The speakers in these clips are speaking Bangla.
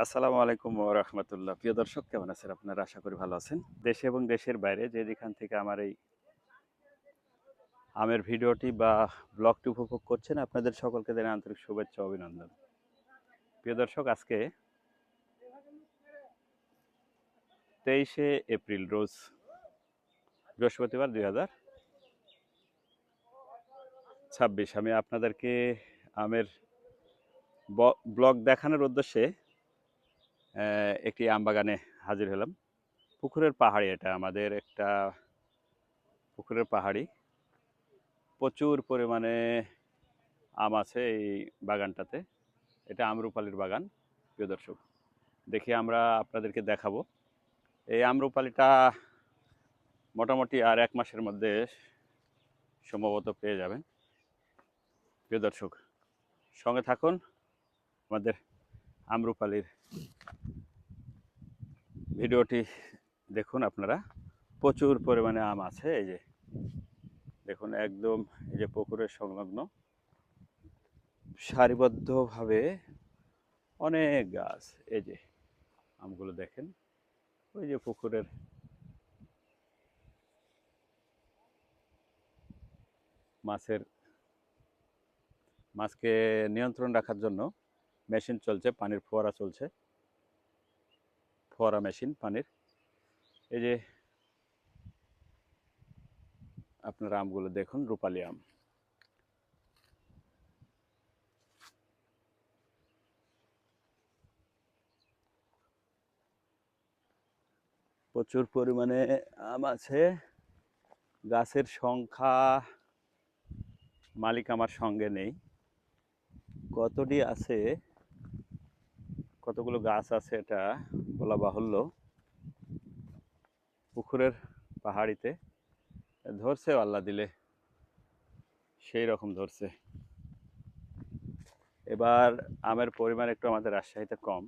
আসসালামু আলাইকুম ওয়া রাহমাতুল্লাহ। প্রিয় দর্শক কেমন আছেন আপনারা? আশা করি ভালো আছেন। দেশে এবং দেশের বাইরে যে যেখান থেকে আমার এই আমের ভিডিওটি বা ব্লগটি উপভোগ করছেন আপনাদের সকলকে জানাই আন্তরিক শুভেচ্ছা ও অভিনন্দন। প্রিয় দর্শক আজকে 23শে এপ্রিল রোজ বৃহস্পতিবার 2026 আমি আপনাদেরকে আমের ব্লগ দেখানোর উদ্দেশ্যে একটি আম বাগানে হাজির হলাম। পুকুরের পাহাড়ি এটা আমাদের একটা পুকুরের পাহাড়ি। প্রচুর পরিমাণে আম আছে এই বাগানটাতে। এটা আম্রপালির বাগান। প্রিয় দর্শক দেখি আমরা আপনাদেরকে দেখাবো। এই আম্রপালিটা মোটামুটি আর 1 মাসের মধ্যে সম্ভবত পেয়ে যাবেন। প্রিয় দর্শক সঙ্গে থাকুন, আমাদের আম্রপালির ভিডিওটি দেখুন আপনারা। প্রচুর পরিমাণে আম আছে। এই যে দেখুন একদম এই যে পুকুরের সংলগ্ন সারিবদ্ধভাবে অনেক গাছ। এই যে আমগুলো দেখেন, ওই যে পুকুরের মাছকে নিয়ন্ত্রণ রাখার জন্য মেশিন চলছে, পানির ফোয়ারা চলছে, ফোয়ারা মেশিন পানির। এই যে আপনারা আমগুলো দেখুন, রূপালী আম। প্রচুর পরিমাণে আম আছে। গাছের সংখ্যা মালিক আমার সঙ্গে নেই, কতটি আছে, কতগুলো গাছ আছে এটা বলা বাহুল্য। পুকুরের পাহাড়িতে ধরছে আল্লাহ দিলে, সেই রকম ধরছে। এবার আমের পরিমাণ একটু আমাদের রাজশাহীতে কম,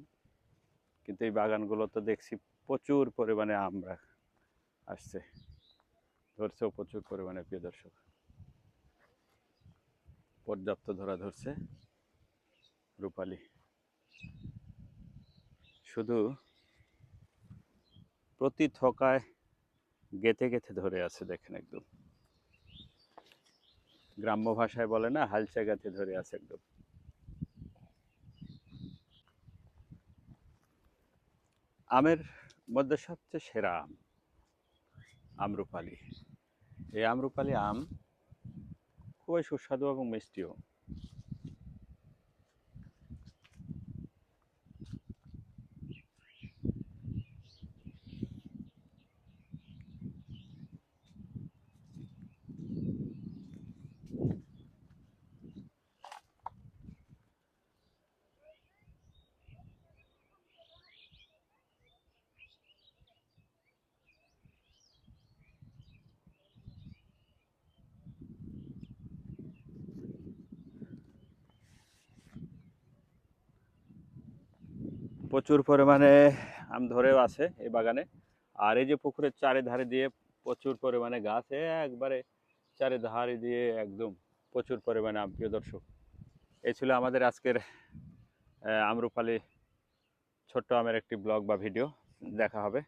কিন্তু এই বাগানগুলো তো দেখছি প্রচুর পরিমাণে আমরা আসছে, ধরছেও প্রচুর পরিমাণে। প্রিয় দর্শক পর্যাপ্ত ধরছে রূপালী, শুধু প্রতি থোকায় গেথে গেথে ধরে আছে। দেখেন একদম গ্রাম্য ভাষায় বলে না, হালচা গাছে ধরে আছে একদম। আমের মধ্যে সবচেয়ে সেরা আম আম্রপালি। এই আম্রপালি আম খুবই সুস্বাদু এবং মিষ্টিও। প্রচুর পরিমাণে আম ধরেও আছে এই বাগানে। আর এই যে পুকুরের চারিধারে দিয়ে প্রচুর পরিমাণে গাছ, একবারে চারিধারে দিয়ে একদম প্রচুর পরিমাণে আম। প্রিয় দর্শক এই ছিল আমাদের আজকের আম্রপালি ছোট্ট আমের একটি ব্লগ বা ভিডিও। দেখা হবে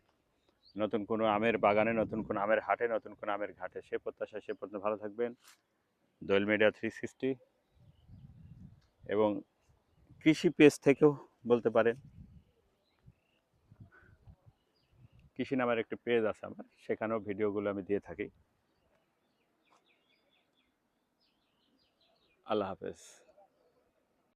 নতুন কোনো আমের বাগানে, নতুন কোনো আমের হাটে, নতুন কোনো আমের ঘাটে। সে প্রত্যাশা, সে পর্যন্ত ভালো থাকবেন। দোয়েল মিডিয়া 360 এবং কৃষি পেজ থেকেও বলতে পারেন। কৃষি নামের একটি পেজ আছে আমার, সেখানেও ভিডিওগুলো আমি দিয়ে থাকি। আল্লাহ হাফেজ।